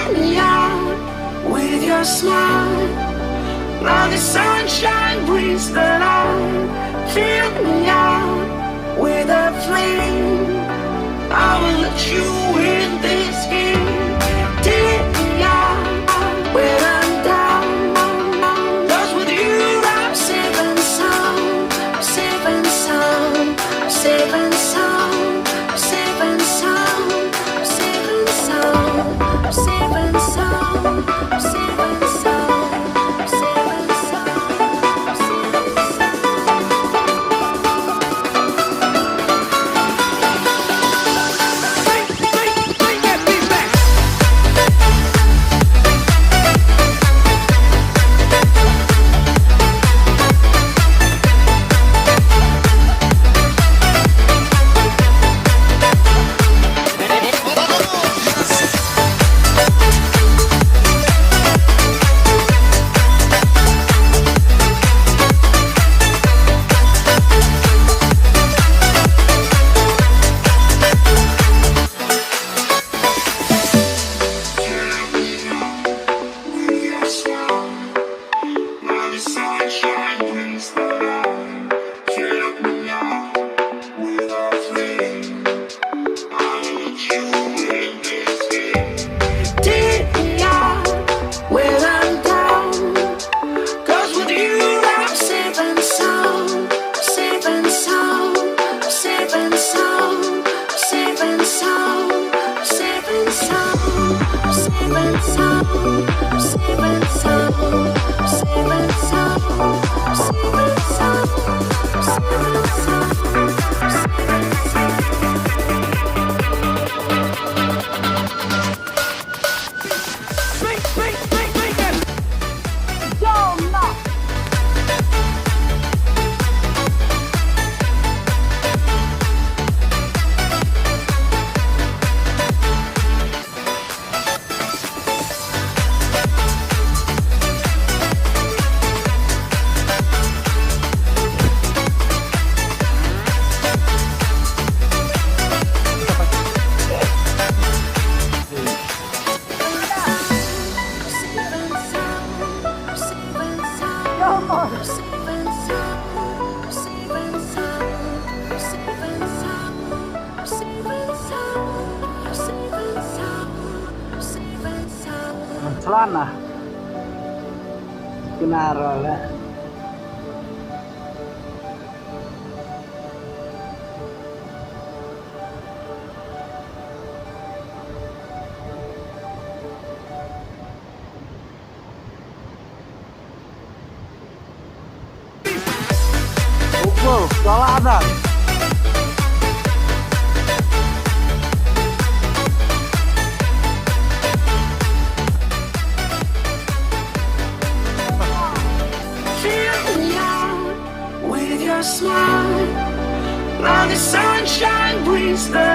Fill me out with your smile. Now the sunshine brings the light. Fill me out with a flame. I will let you in this game. Take me out when I'm down. 'Cause with you I'm safe and sound. I'm safe and sound. I'm safe and sound. I'm safe and sound. I'm safe and sound. I'm safe and sound. I'm safe and sound. I'm safe and sound. I'm safe and sound. Bring that beat back. Take me out when I'm down. 'Cause with you I'm safe and sound. I'm safe and sound. I'm safe and sound. I'm safe and sound. I'm safe and sound. I'm safe and sound. I'm safe and sound. I'm safe and sound. I'm safe and sound. I'm safe and sound. I'm safe and sound. Bring that. Celana kinarole celana Fill me out with your smile. Now the sunshine brings the